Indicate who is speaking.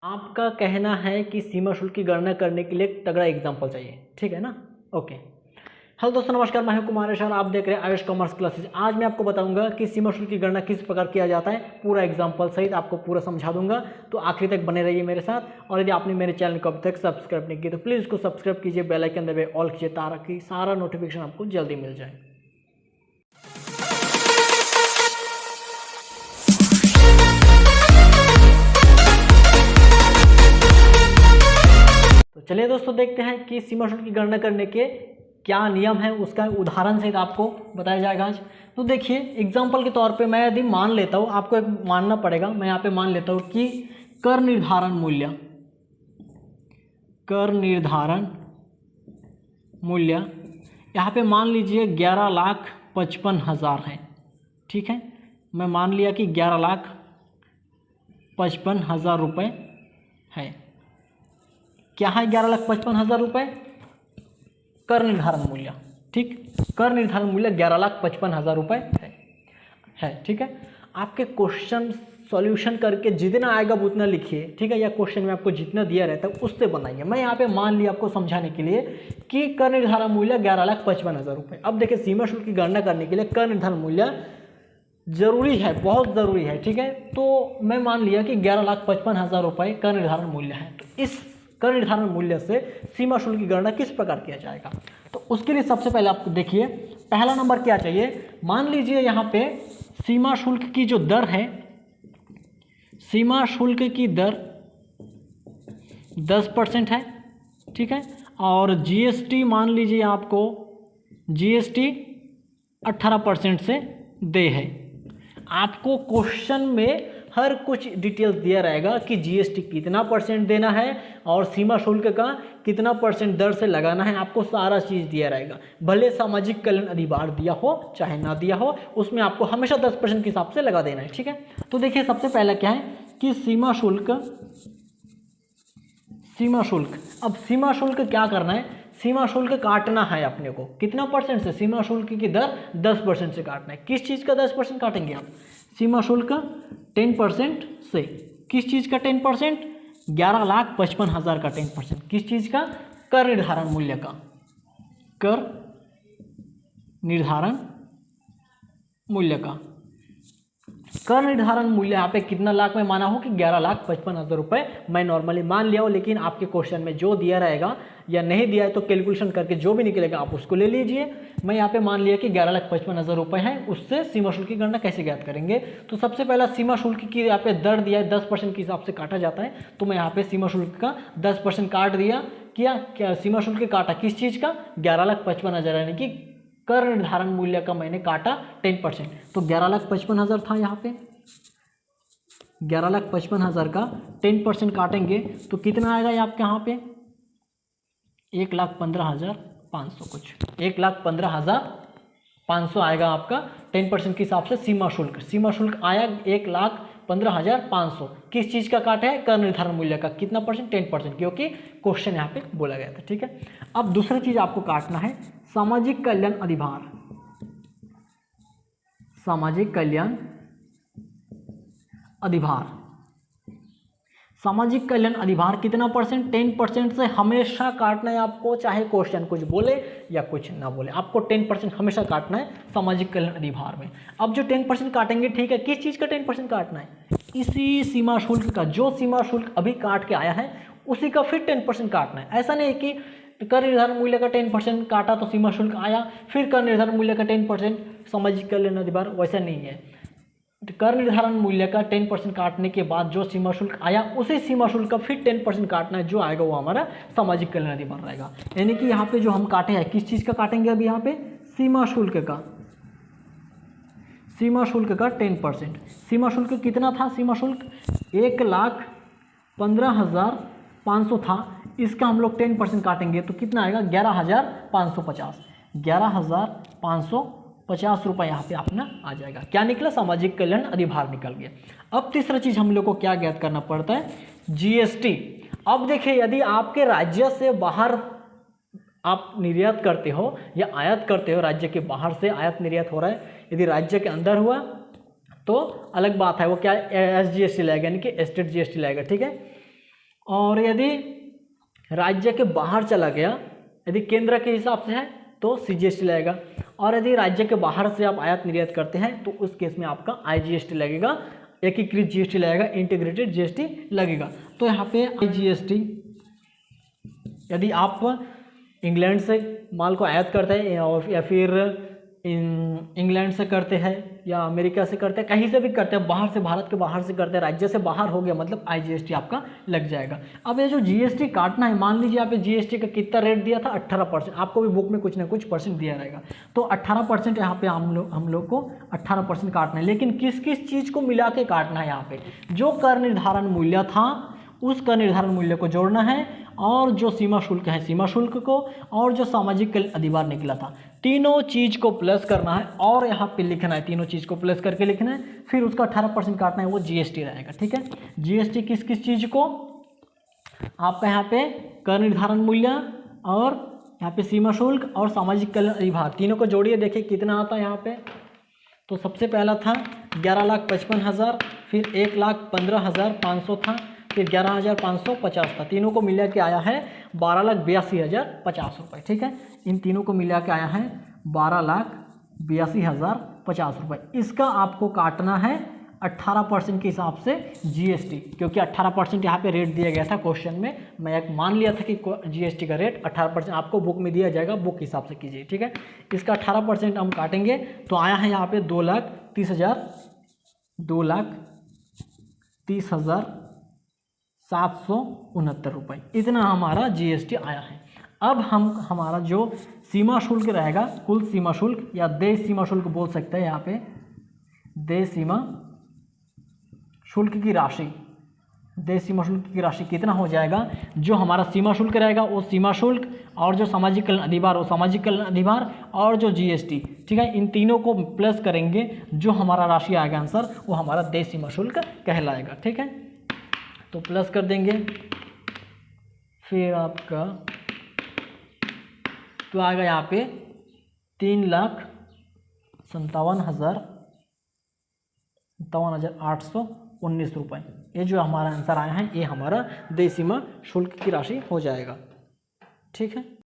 Speaker 1: आपका कहना है कि सीमा शुल्क की गणना करने के लिए एक तगड़ा एग्जाम्पल चाहिए, ठीक है ना। ओके। हेलो दोस्तों, नमस्कार। मैं हूं कुमार और आप देख रहे हैं आयुष कॉमर्स क्लासेस। आज मैं आपको बताऊंगा कि सीमा शुल्क की गणना किस प्रकार किया जाता है, पूरा एग्जाम्पल सहित आपको पूरा समझा दूंगा। तो आखिरी तक बने रहिए मेरे साथ। और यदि आपने मेरे चैनल को अब तक सब्सक्राइब नहीं किया तो प्लीज़ उसको सब्सक्राइब कीजिए, बेल आइकन दबाइए, ऑल कीजिए ताकि सारा नोटिफिकेशन आपको जल्दी मिल जाए। तो चलिए दोस्तों, देखते हैं कि सीमा शुल्क की गणना करने के क्या नियम है, उसका उदाहरण सहित आपको बताया जाएगा आज। तो देखिए, एग्जाम्पल के तौर पे मैं यदि मान लेता हूँ, आपको एक मानना पड़ेगा, मैं यहाँ पे मान लेता हूँ कि कर निर्धारण मूल्य यहाँ पे मान लीजिए 11,55,000 है, ठीक है। मैं मान लिया कि 11,55,000 रुपये है। क्या है 11,55,000 रुपये? कर निर्धारण मूल्य, ठीक। कर निर्धारण मूल्य 11,55,000 रुपये है, ठीक है। आपके क्वेश्चन सॉल्यूशन करके जितना आएगा उतना लिखिए, ठीक है। या क्वेश्चन में आपको जितना दिया रहता है उससे बनाइए। मैं यहाँ पे मान लिया आपको समझाने के लिए कि कर निर्धारण मूल्य 11,55,000 रुपये। अब देखिए, सीमा शुल्क की गणना करने के लिए कर निर्धारण मूल्य जरूरी है, बहुत ज़रूरी है, ठीक है। तो मैं मान लिया कि 11,55,000 रुपये कर निर्धारण मूल्य है। तो इस कर निर्धारण मूल्य से सीमा शुल्क की गणना किस प्रकार किया जाएगा, तो उसके लिए सबसे पहले आपको देखिए, पहला नंबर क्या चाहिए। मान लीजिए यहाँ पे सीमा शुल्क की जो दर है, सीमा शुल्क की दर 10% है, ठीक है। और जीएसटी मान लीजिए आपको जीएसटी 18% से दे है। आपको क्वेश्चन में हर कुछ डिटेल्स दिया रहेगा कि जीएसटी कितना परसेंट देना है और सीमा शुल्क का कितना परसेंट दर से लगाना है। आपको सारा चीज़ दिया रहेगा, भले सामाजिक कल्याण अधिभार दिया हो चाहे ना दिया हो, उसमें आपको हमेशा 10% के हिसाब से लगा देना है, ठीक है। तो देखिए, सबसे पहला क्या है कि सीमा शुल्क। अब सीमा शुल्क क्या करना है, सीमा शुल्क काटना है अपने को कितना परसेंट से, सीमा शुल्क की दर 10% से काटना है। किस चीज़ का 10% काटेंगे आप? सीमा शुल्क 10% से। किस चीज़ का 10%? 11,55,000 का 10%। किस चीज़ का? कर निर्धारण मूल्य का। कर निर्धारण मूल्य का। कर निर्धारण मूल्य यहाँ पे कितना लाख में माना हो कि 11,55,000 रुपये मैं नॉर्मली मान लिया हो, लेकिन आपके क्वेश्चन में जो दिया रहेगा या नहीं दिया है तो कैलकुलेशन करके जो भी निकलेगा आप उसको ले लीजिए। मैं यहाँ पे मान लिया कि 11,55,000 रुपये है, उससे सीमा शुल्क की गणना कैसे ज्ञात करेंगे। तो सबसे पहला सीमा शुल्क की यहाँ पे दर दिया है, 10% के हिसाब से काटा जाता है। तो मैं यहाँ पे सीमा शुल्क का 10% काट दिया। क्या सीमा शुल्क काटा किस चीज़ का? 11,55,000, यानी कि कर निर्धारण मूल्य का मैंने काटा 10%। तो 11,55,000 था यहाँ पे, 11,55,000 का 10% काटेंगे तो कितना आएगा आपके यहाँ पे? 1,15,500 कुछ, 1,15,500 आएगा आपका 10% के हिसाब से सीमा शुल्क आया 1,15,500। किस चीज़ का काटा है? कर निर्धारण मूल्य का। कितना परसेंट? 10%, क्योंकि क्वेश्चन यहाँ पे बोला गया था, ठीक है। अब दूसरा चीज़ आपको काटना है सामाजिक कल्याण अधिभार। सामाजिक कल्याण अधिभार कितना परसेंट? 10% से हमेशा काटना है आपको, चाहे क्वेश्चन कुछ बोले या कुछ ना बोले, आपको 10% हमेशा काटना है सामाजिक कल्याण अधिभार में। अब जो 10% काटेंगे, ठीक है, किस चीज़ का 10% काटना है? इसी सीमा शुल्क का। जो सीमा शुल्क अभी काट के आया है उसी का फिर 10% काटना है। ऐसा नहीं कि कर निर्धारण मूल्य का 10% काटा तो सीमा शुल्क आया, फिर कर निर्धारण मूल्य का 10% सामाजिक कल्याण अधिभार, वैसा नहीं है। कर निर्धारण मूल्य का 10% काटने के बाद जो सीमा शुल्क आया उसी सीमा शुल्क का फिर 10% काटना है, जो आएगा वो हमारा सामाजिक कल्याण अधिभार रहेगा। यानी कि यहाँ पे जो हम काटे हैं, किस चीज़ का काटेंगे अभी यहाँ पे? सीमा शुल्क का। सीमा शुल्क का 10%। सीमा शुल्क कितना था? सीमा शुल्क 1,15,500 था, इसका हम लोग 10% काटेंगे तो कितना आएगा? 11,550। 11,550 रुपये यहाँ पे अपना आ जाएगा। क्या निकला? सामाजिक कल्याण अधिभार निकल गया। अब तीसरा चीज़ हम लोग को क्या ज्ञात करना पड़ता है? जीएसटी। अब देखिए, यदि आपके राज्य से बाहर आप निर्यात करते हो या आयात करते हो, राज्य के बाहर से आयात निर्यात हो रहा है, यदि राज्य के अंदर हुआ तो अलग बात है, वो क्या SGST लाएगा, यानी कि स्टेट GST लाएगा, ठीक है। और यदि राज्य के बाहर चला गया, यदि केंद्र के हिसाब से है तो CGST लगेगा, और यदि राज्य के बाहर से आप आयात निर्यात करते हैं तो उस केस में आपका IGST लगेगा, एकीकृत GST लगेगा, इंटीग्रेटेड GST लगेगा। तो यहाँ पे IGST, यदि आप इंग्लैंड से माल को आयात करते हैं या फिर इंग्लैंड से करते हैं या अमेरिका से करते हैं, कहीं से भी करते हैं, बाहर से, भारत के बाहर से करते हैं, राज्य से बाहर हो गया मतलब IGST आपका लग जाएगा। अब ये जो GST काटना है, मान लीजिए यहाँ पे GST का कितना रेट दिया था, 18%। आपको भी बुक में कुछ ना कुछ परसेंट दिया रहेगा, तो 18% यहाँ पे हम लोग को 18% काटना है। लेकिन किस किस चीज़ को मिला के काटना है, यहाँ पे जो कर निर्धारण मूल्य था उस कर निर्धारण मूल्य को जोड़ना है, और जो सीमा शुल्क है सीमा शुल्क को, और जो सामाजिक कल्याण अधिभार निकला था, तीनों चीज़ को प्लस करना है और यहाँ पे लिखना है, तीनों चीज़ को प्लस करके लिखना है, फिर उसका 18% काटना है, वो GST रहेगा। ठीक है, GST किस किस चीज़ को, आपका यहाँ पे कर निर्धारण मूल्य और यहाँ पे सीमा शुल्क और सामाजिक कल्याण अधिभार, तीनों को जोड़िए, देखिए कितना आता है यहाँ पे। तो सबसे पहला था 11,55,000, फिर 1,15,500 था, फिर 11,550 था, तीनों को मिला के आया है 12,82,050 रुपये। ठीक है, इन तीनों को मिला के आया है 12,82,050 रुपये। इसका आपको काटना है 18% के हिसाब से GST, क्योंकि 18% यहाँ पे रेट दिया गया था क्वेश्चन में, मैं एक मान लिया था कि GST का रेट 18% आपको बुक में दिया जाएगा, बुक के हिसाब से कीजिए। ठीक है, इसका 18% हम काटेंगे तो आया है यहाँ पे 2,30,769 रुपये, इतना हमारा GST आया है। अब हमारा जो सीमा शुल्क रहेगा, कुल सीमा शुल्क या देय सीमा शुल्क बोल सकते हैं, यहाँ पे देय सीमा शुल्क की राशि, देय सीमा शुल्क की राशि कितना हो जाएगा, जो हमारा सीमा शुल्क रहेगा वो सीमा शुल्क, और जो सामाजिक कल्याण अधिभार वो सामाजिक कल्याण अधिभार, और जो GST, ठीक है, इन तीनों को प्लस करेंगे, जो हमारा राशि आएगा आंसर वो हमारा देय सीमा शुल्क कहलाएगा। ठीक है, तो प्लस कर देंगे, फिर आपका तो आएगा यहाँ पे 3,57,819 रुपये। ये जो हमारा आंसर आया है ये हमारा देय सीमा शुल्क की राशि हो जाएगा। ठीक है।